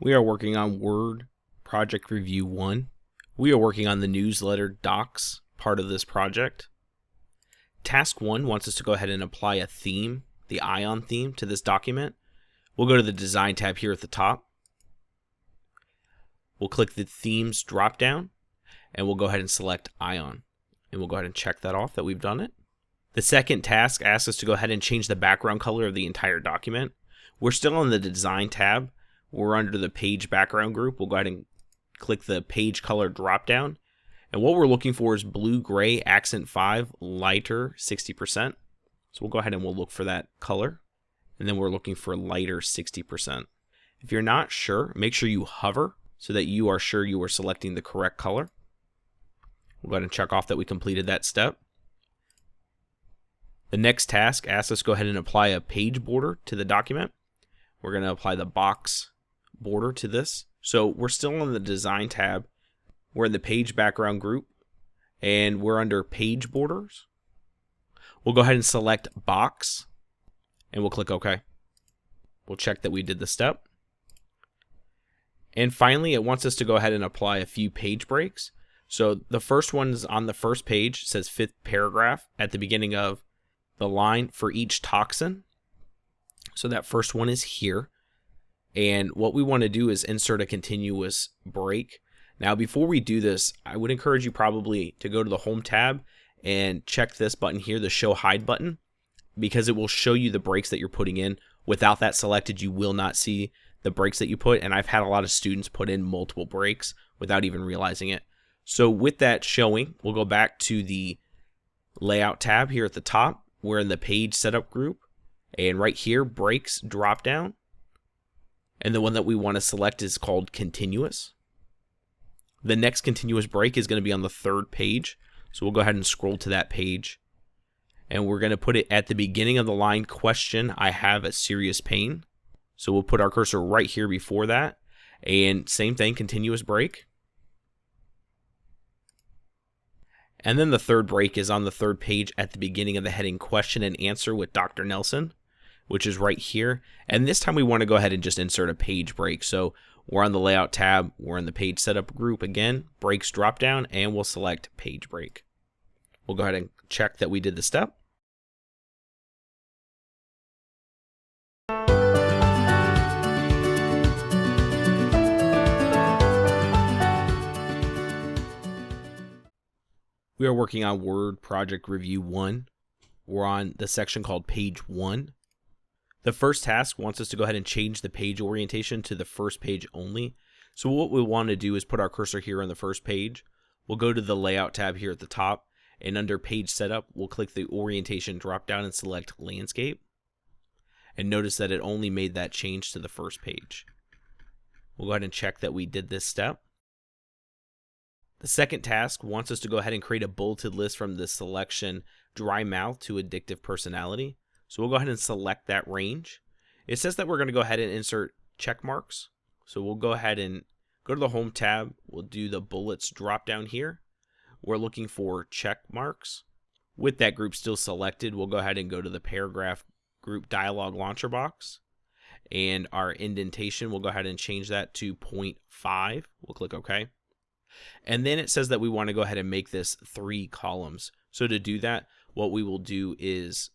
We are working on Word Project Review 1. We are working on the newsletter docs part of this project. Task 1 wants us to go ahead and apply a theme, the Ion theme, to this document. We'll go to the Design tab here at the top. We'll click the Themes drop-down, and we'll go ahead and select Ion. And we'll go ahead and check that off that we've done it. The second task asks us to go ahead and change the background color of the entire document. We're still on the Design tab. We're under the Page Background group. We'll go ahead and click the Page Color drop-down. And what we're looking for is blue-gray accent 5, lighter 60%. So we'll go ahead and we'll look for that color. And then we're looking for lighter 60%. If you're not sure, make sure you hover so that you are sure you are selecting the correct color. We'll go ahead and check off that we completed that step. The next task asks us to go ahead and apply a page border to the document. We're going to apply the box border to this. So we're still on the Design tab. We're in the Page Background group, and we're under Page Borders. We'll go ahead and select Box, and we'll click OK. We'll check that we did the step. And finally, it wants us to go ahead and apply a few page breaks. So the first one is on the first page. It says 5th paragraph at the beginning of the line for each toxin. So that first one is here. And what we want to do is insert a continuous break. Now, before we do this, I would encourage you probably to go to the Home tab and check this button here, the Show Hide button, because it will show you the breaks that you're putting in. Without that selected, you will not see the breaks that you put. And I've had a lot of students put in multiple breaks without even realizing it. So with that showing, we'll go back to the Layout tab here at the top. We're in the Page Setup group. And right here, Breaks drop down. And the one that we want to select is called Continuous. The next continuous break is going to be on the third page. So we'll go ahead and scroll to that page. And we're going to put it at the beginning of the line, question, I have a serious pain. So we'll put our cursor right here before that. And same thing, continuous break. And then the third break is on the third page at the beginning of the heading, question and answer with Dr. Nelson, which is right here. And this time we want to go ahead and just insert a page break. So we're on the Layout tab, we're in the Page Setup group again, Breaks drop down, and we'll select Page Break. We'll go ahead and check that we did the step. We are working on Word Project Review 1. We're on the section called Page 1. The first task wants us to go ahead and change the page orientation to the first page only. So what we want to do is put our cursor here on the first page. We'll go to the Layout tab here at the top, and under Page Setup, we'll click the Orientation drop down and select Landscape. And notice that it only made that change to the first page. We'll go ahead and check that we did this step. The second task wants us to go ahead and create a bulleted list from the selection Dry Mouth to Addictive Personality. So we'll go ahead and select that range. It says that we're going to go ahead and insert check marks. So we'll go ahead and go to the Home tab. We'll do the bullets drop down here. We're looking for check marks. With that group still selected, we'll go ahead and go to the paragraph group dialog launcher box. And our indentation, we'll go ahead and change that to 0.5. We'll click OK. And then it says that we want to go ahead and make this 3 columns. So to do that, what we will do is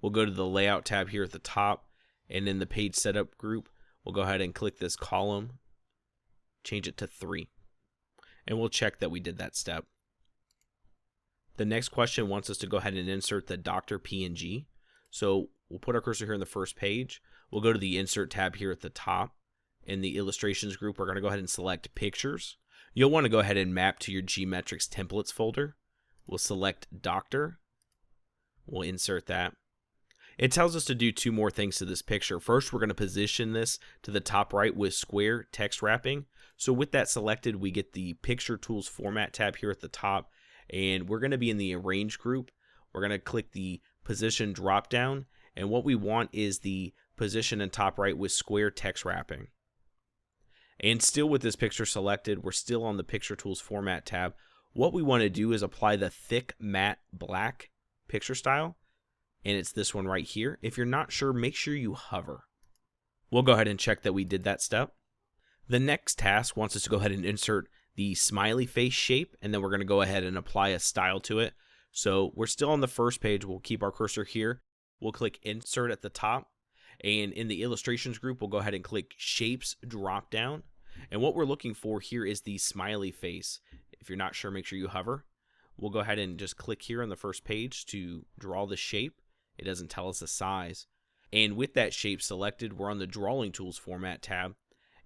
we'll go to the Layout tab here at the top, and in the Page Setup group, we'll go ahead and click this column, change it to 3. And we'll check that we did that step. The next question wants us to go ahead and insert the Dr. PNG. So we'll put our cursor here in the first page. We'll go to the Insert tab here at the top. In the Illustrations group, we're going to go ahead and select Pictures. You'll want to go ahead and map to your GMetrix templates folder. We'll select Doctor. We'll insert that. It tells us to do 2 more things to this picture. First, we're going to position this to the top right with square text wrapping. So with that selected, we get the Picture Tools Format tab here at the top. And we're going to be in the Arrange group. We're going to click the Position drop down. And what we want is the position in top right with square text wrapping. And still with this picture selected, we're still on the Picture Tools Format tab. What we want to do is apply the thick matte black picture style. And it's this one right here. If you're not sure, make sure you hover. We'll go ahead and check that we did that step. The next task wants us to go ahead and insert the smiley face shape, and then we're going to go ahead and apply a style to it. So we're still on the first page. We'll keep our cursor here. We'll click insert at the top, and in the illustrations group, we'll go ahead and click shapes drop down. And what we're looking for here is the smiley face. If you're not sure, make sure you hover. We'll go ahead and just click here on the first page to draw the shape. It doesn't tell us the size. And with that shape selected, we're on the drawing tools format tab.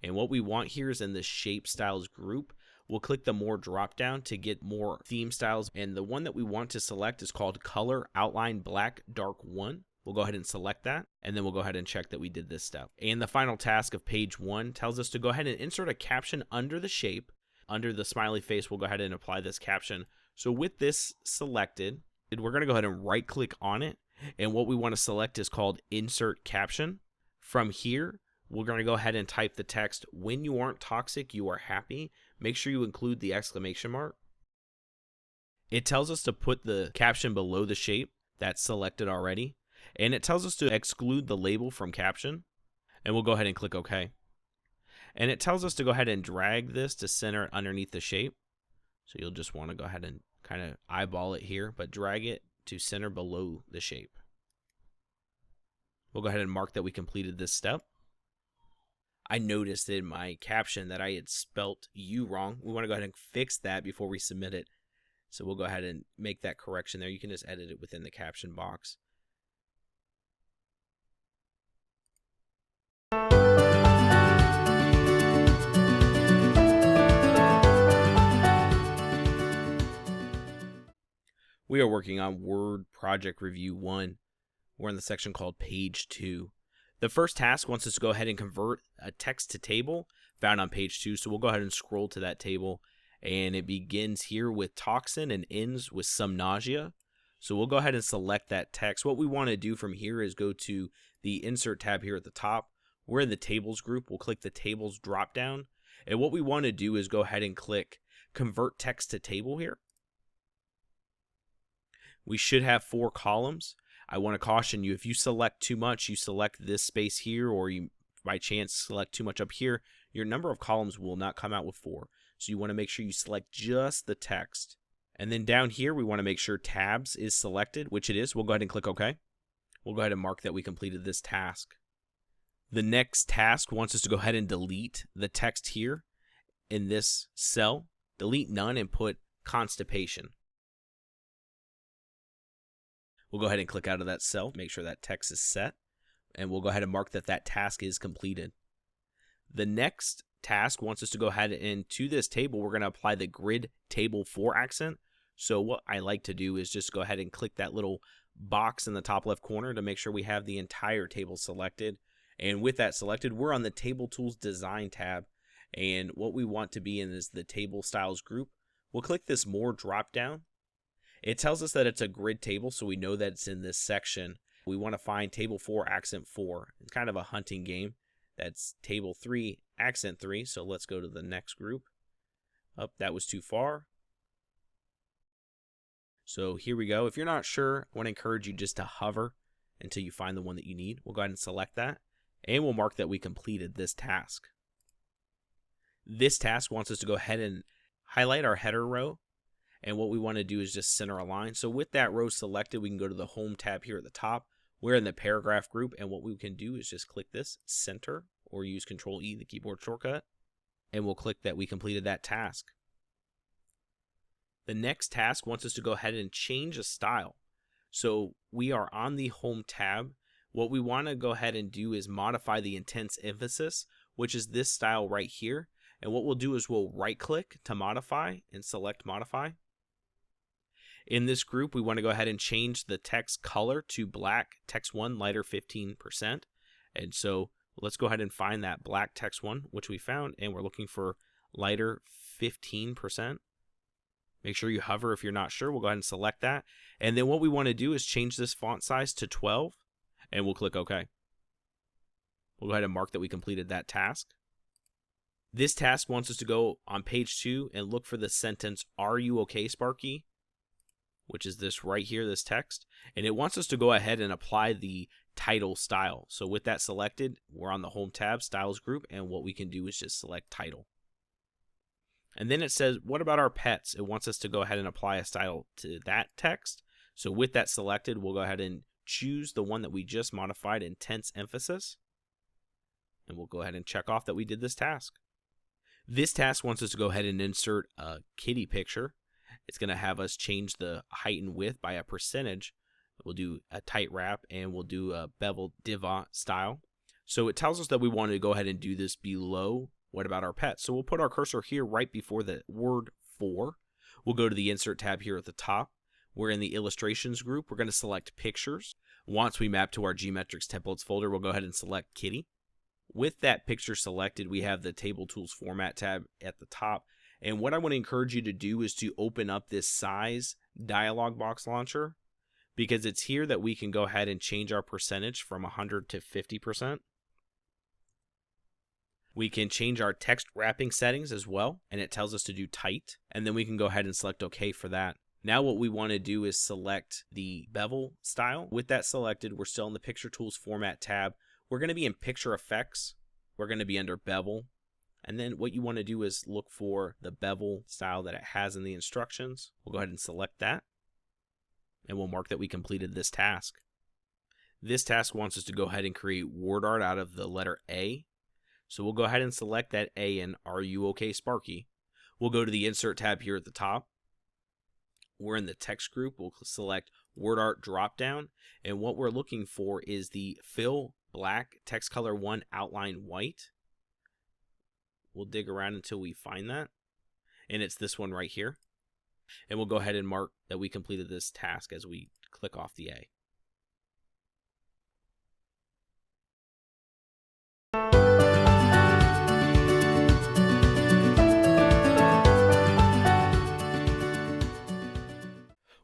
And what we want here is in the shape styles group, we'll click the more drop down to get more theme styles. And the one that we want to select is called color outline black dark 1. We'll go ahead and select that, and then we'll go ahead and check that we did this step. And the final task of page 1 tells us to go ahead and insert a caption under the shape. Under the smiley face, we'll go ahead and apply this caption. So with this selected, we're going to go ahead and right click on it. And what we want to select is called insert caption. From here, we're going to go ahead and type the text, "When you aren't toxic, you are happy." Make sure you include the exclamation mark. It tells us to put the caption below the shape that's selected already. And it tells us to exclude the label from caption. And we'll go ahead and click OK. And it tells us to go ahead and drag this to center it underneath the shape. So you'll just want to go ahead and kind of eyeball it here, but drag it to center below the shape. We'll go ahead and mark that we completed this step. I noticed in my caption that I had spelt "you" wrong. We want to go ahead and fix that before we submit it. So we'll go ahead and make that correction there. You can just edit it within the caption box. We are working on Word Project Review 1. We're in the section called Page 2. The first task wants us to go ahead and convert a text to table found on page 2. So we'll go ahead and scroll to that table. And it begins here with toxin and ends with some nausea. So we'll go ahead and select that text. What we want to do from here is go to the Insert tab here at the top. We're in the Tables group. We'll click the Tables drop down. And what we want to do is go ahead and click Convert Text to Table here. We should have 4 columns. I want to caution you, if you select too much, you select this space here, or you by chance select too much up here, your number of columns will not come out with 4. So you want to make sure you select just the text. And then down here, we want to make sure tabs is selected, which it is. We'll go ahead and click OK. We'll go ahead and mark that we completed this task. The next task wants us to go ahead and delete the text here in this cell. Delete none and put constipation. We'll go ahead and click out of that cell, make sure that text is set, and we'll go ahead and mark that that task is completed. The next task wants us to go ahead and to this table, we're going to apply the grid table 4 accent. So what I like to do is just go ahead and click that little box in the top left corner to make sure we have the entire table selected. And with that selected, we're on the Table Tools Design tab. And what we want to be in is the Table Styles group. We'll click this More drop down. It tells us that it's a grid table, so we know that it's in this section. We want to find table 4, accent 4. It's kind of a hunting game. That's table 3, accent 3. So let's go to the next group. Oh, that was too far. So here we go. If you're not sure, I want to encourage you just to hover until you find the one that you need. We'll go ahead and select that, and we'll mark that we completed this task. This task wants us to go ahead and highlight our header row. And what we want to do is just center a line. So with that row selected, we can go to the Home tab here at the top. We're in the Paragraph group, and what we can do is just click this, Center, or use Control-E, the keyboard shortcut, and we'll click that we completed that task. The next task wants us to go ahead and change a style. So we are on the Home tab. What we want to go ahead and do is modify the intense emphasis, which is this style right here. And what we'll do is we'll right-click to modify and select Modify. In this group, we want to go ahead and change the text color to black, text 1 lighter 15%. And so let's go ahead and find that black text 1, which we found, and we're looking for lighter 15%. Make sure you hover if you're not sure. We'll go ahead and select that. And then what we want to do is change this font size to 12, and we'll click OK. We'll go ahead and mark that we completed that task. This task wants us to go on page 2 and look for the sentence, "Are you okay, Sparky?" which is this right here, this text. And it wants us to go ahead and apply the title style. So with that selected, we're on the home tab, styles group, and what we can do is just select title. And then it says, what about our pets? It wants us to go ahead and apply a style to that text. So with that selected, we'll go ahead and choose the one that we just modified, intense emphasis. And we'll go ahead and check off that we did this task. This task wants us to go ahead and insert a kitty picture. It's going to have us change the height and width by a percentage. We'll do a tight wrap and we'll do a bevel divot style. So it tells us that we want to go ahead and do this below what about our pets. So we'll put our cursor here right before the word for. We'll go to the insert tab here at the top. We're in the illustrations group. We're going to select pictures. Once we map to our GMetrix templates folder, we'll go ahead and select kitty. With that picture selected, we have the table tools format tab at the top. And what I want to encourage you to do is to open up this size dialog box launcher, because it's here that we can go ahead and change our percentage from 100 to 50%. We can change our text wrapping settings as well, and it tells us to do tight, and then we can go ahead and select OK for that. Now what we want to do is select the bevel style. With that selected, we're still in the picture tools format tab. We're going to be in picture effects. We're going to be under bevel. And then what you want to do is look for the bevel style that it has in the instructions. We'll go ahead and select that. And we'll mark that we completed this task. This task wants us to go ahead and create word art out of the letter A. So we'll go ahead and select that A in Are You OK Sparky? We'll go to the insert tab here at the top. We're in the text group. We'll select word art drop down. And what we're looking for is the fill black text color 1 outline white. We'll dig around until we find that. And it's this one right here. And we'll go ahead and mark that we completed this task as we click off the A.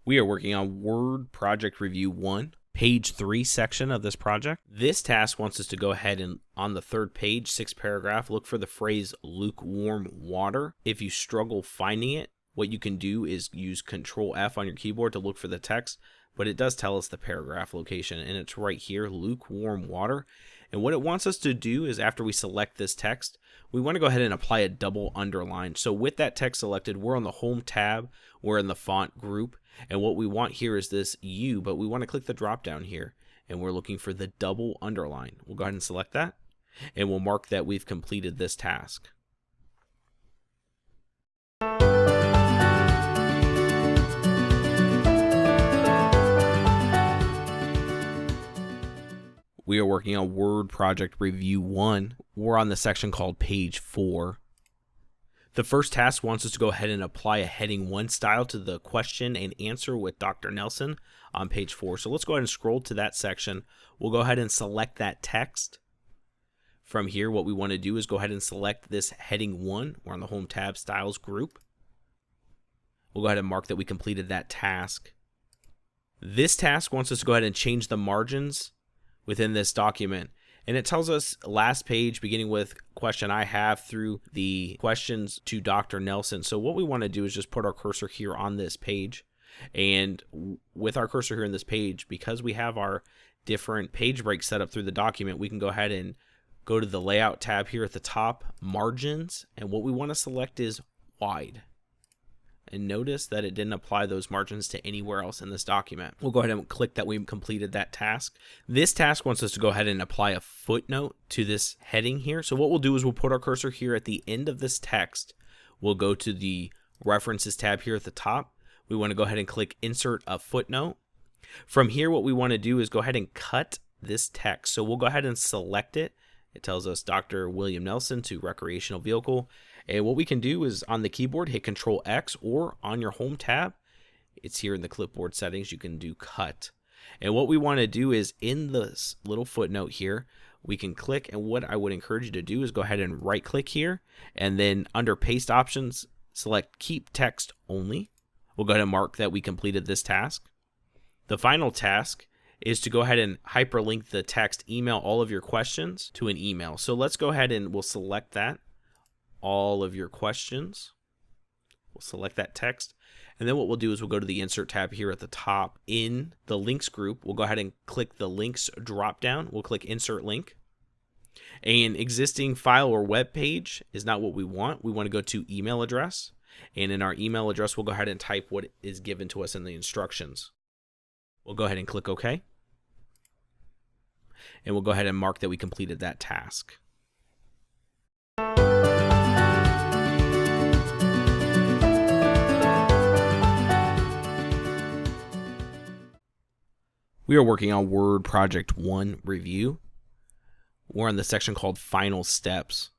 We are working on Word Project Review 1, page 3 section of this project. This task wants us to go ahead and on the third page, 6th paragraph, look for the phrase lukewarm water. If you struggle finding it, what you can do is use Control F on your keyboard to look for the text, but it does tell us the paragraph location, and it's right here, lukewarm water. And what it wants us to do is after we select this text, we want to go ahead and apply a double underline. So with that text selected, we're on the Home tab, we're in the font group, and what we want here is this U, but we want to click the drop down here, and we're looking for the double underline. We'll go ahead and select that, and we'll mark that we've completed this task. We are working on Word Project Review 1. We're on the section called Page 4. The first task wants us to go ahead and apply a heading 1 style to the question and answer with Dr. Nelson on page 4. So let's go ahead and scroll to that section. We'll go ahead and select that text. From here, what we want to do is go ahead and select this heading 1. We're on the Home tab, Styles group. We'll go ahead and mark that we completed that task. This task wants us to go ahead and change the margins within this document. And it tells us last page, beginning with question I have through the questions to Dr. Nelson. So what we want to do is just put our cursor here on this page. And with our cursor here in this page, because we have our different page breaks set up through the document, we can go ahead and go to the layout tab here at the top, margins. And what we want to select is wide. And notice that it didn't apply those margins to anywhere else in this document. We'll go ahead and click that we completed that task. This task wants us to go ahead and apply a footnote to this heading here. So what we'll do is we'll put our cursor here at the end of this text. We'll go to the references tab here at the top. We want to go ahead and click insert a footnote. From here, what we want to do is go ahead and cut this text. So we'll go ahead and select it. It tells us Dr. William Nelson to recreational vehicle. And what we can do is on the keyboard, hit Control X, or on your Home tab, it's here in the clipboard settings, you can do cut. And what we want to do is in this little footnote here, we can click, and what I would encourage you to do is go ahead and right click here, and then under paste options, select keep text only. We'll go ahead and mark that we completed this task. The final task is to go ahead and hyperlink the text, email all of your questions to an email. So let's go ahead and we'll select that. All of your questions. We'll select that text. And then what we'll do is we'll go to the Insert tab here at the top. In the Links group, we'll go ahead and click the Links drop down. We'll click Insert Link. An existing file or web page is not what we want. We want to go to email address. And in our email address, we'll go ahead and type what is given to us in the instructions. We'll go ahead and click OK. And we'll go ahead and mark that we completed that task. We are working on Word Project 1 review. We're on the section called Final Steps.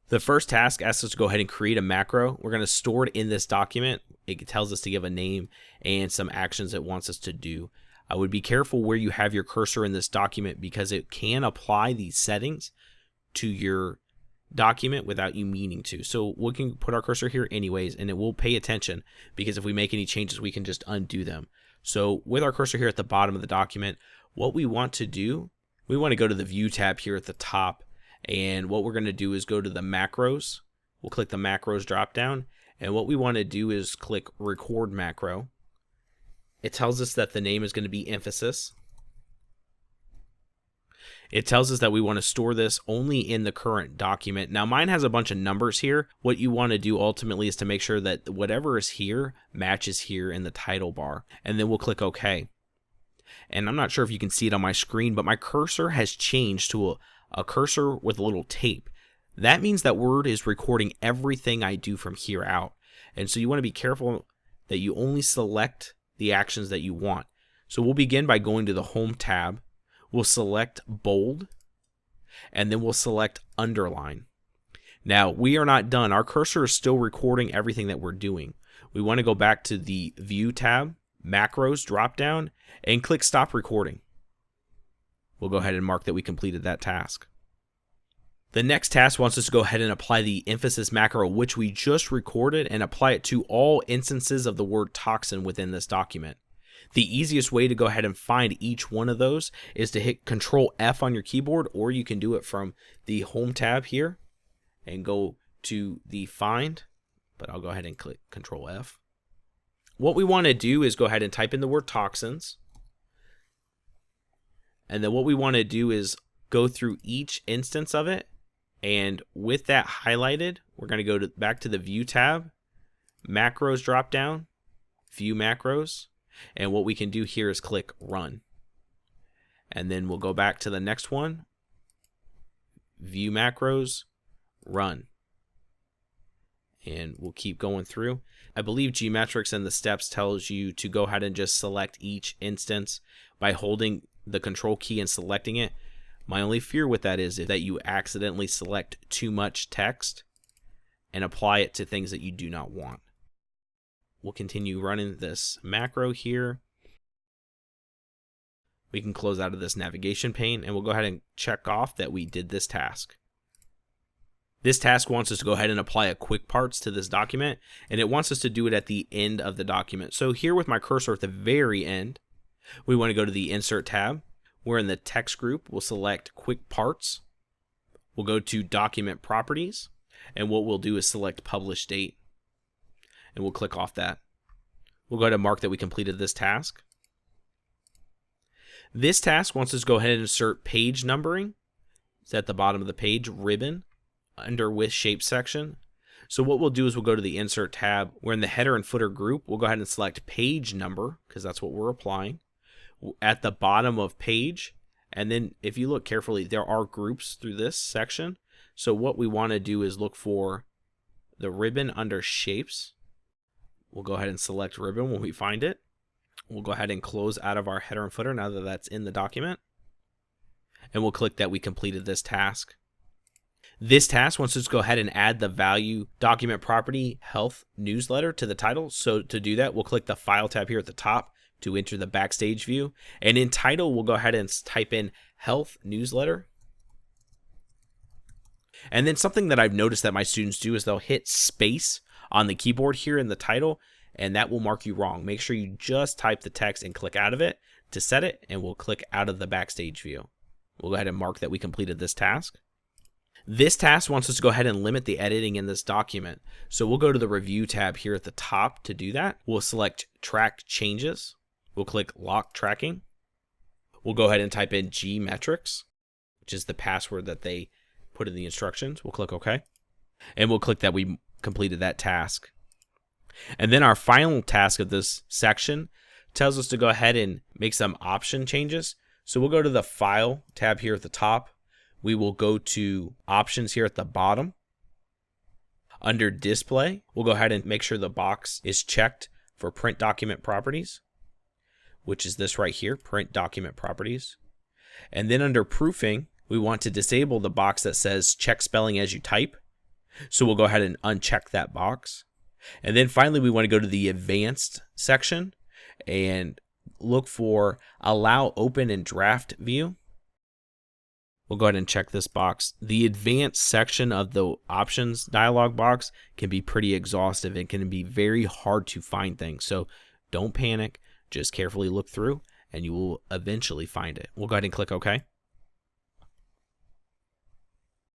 The first task asks us to go ahead and create a macro. We're going to store it in this document. It tells us to give a name and some actions it wants us to do. I would be careful where you have your cursor in this document because it can apply these settings to your document without you meaning to. So we can put our cursor here anyways, and it will pay attention because if we make any changes, we can just undo them. So with our cursor here at the bottom of the document, what we want to do, we want to go to the View tab here at the top, and what we're going to do is go to the Macros. We'll click the Macros drop down, and what we want to do is click Record Macro. It tells us that the name is going to be emphasis. It tells us that we want to store this only in the current document. Now mine has a bunch of numbers here. What you want to do ultimately is to make sure that whatever is here matches here in the title bar. And then we'll click OK. And I'm not sure if you can see it on my screen, but my cursor has changed to a cursor with a little tape. That means that Word is recording everything I do from here out. And so you want to be careful that you only select the actions that you want. So we'll begin by going to the Home tab. We'll select bold, and then we'll select underline. Now, we are not done. Our cursor is still recording everything that we're doing. We want to go back to the View tab, Macros drop down, and click Stop Recording. We'll go ahead and mark that we completed that task. The next task wants us to go ahead and apply the emphasis macro, which we just recorded, and apply it to all instances of the word toxin within this document. The easiest way to go ahead and find each one of those is to hit Control F on your keyboard, or you can do it from the Home tab here and go to the Find, but I'll go ahead and click Control F. What we want to do is go ahead and type in the word toxins, and then what we want to do is go through each instance of it, and with that highlighted, we're going to go back to the View tab, Macros drop down, View Macros. And what we can do here is click Run. And then we'll go back to the next one. View Macros, Run. And we'll keep going through. I believe GMetrix in the steps tells you to go ahead and just select each instance by holding the Control key and selecting it. My only fear with that is that you accidentally select too much text and apply it to things that you do not want. We'll continue running this macro here. We can close out of this navigation pane, and we'll go ahead and check off that we did this task. This task wants us to go ahead and apply a quick parts to this document, and it wants us to do it at the end of the document. So here with my cursor at the very end, we want to go to the Insert tab. We're in the Text group. We'll select Quick Parts. We'll go to Document Properties, and what we'll do is select Publish Date. And we'll click off that. We'll go ahead and mark that we completed this task. This task wants us to go ahead and insert page numbering. It's at the bottom of the page, ribbon, under with shape section. So what we'll do is we'll go to the Insert tab. We're in the header and footer group. We'll go ahead and select page number because that's what we're applying. At the bottom of page, and then if you look carefully, there are groups through this section. So what we want to do is look for the ribbon under shapes. We'll go ahead and select ribbon when we find it. We'll go ahead and close out of our header and footer now that that's in the document. And we'll click that we completed this task. This task wants us to go ahead and add the value document property health newsletter to the title. So to do that, we'll click the File tab here at the top to enter the Backstage view. And in title, we'll go ahead and type in health newsletter. And then something that I've noticed that my students do is they'll hit space on the keyboard here in the title, and that will mark you wrong. Make sure you just type the text and click out of it to set it, and we'll click out of the Backstage view. We'll go ahead and mark that we completed this task. This task wants us to go ahead and limit the editing in this document. So we'll go to the review tab here at the top to do that. We'll select track changes. We'll click lock tracking. We'll go ahead and type in GMetrix, which is the password that they put in the instructions. We'll click OK. And we'll click that we completed that task. And then our final task of this section tells us to go ahead and make some option changes. So we'll go to the File tab here at the top. We will go to Options here at the bottom. Under Display, we'll go ahead and make sure the box is checked for Print Document Properties, which is this right here, Print Document Properties. And then under Proofing, we want to disable the box that says Check Spelling as you type. So we'll go ahead and uncheck that box. And then finally, we want to go to the Advanced section and look for Allow Open and Draft View. We'll go ahead and check this box. The advanced section of the options dialog box can be pretty exhaustive and can be very hard to find things. So don't panic, just carefully look through and you will eventually find it. We'll go ahead and click OK.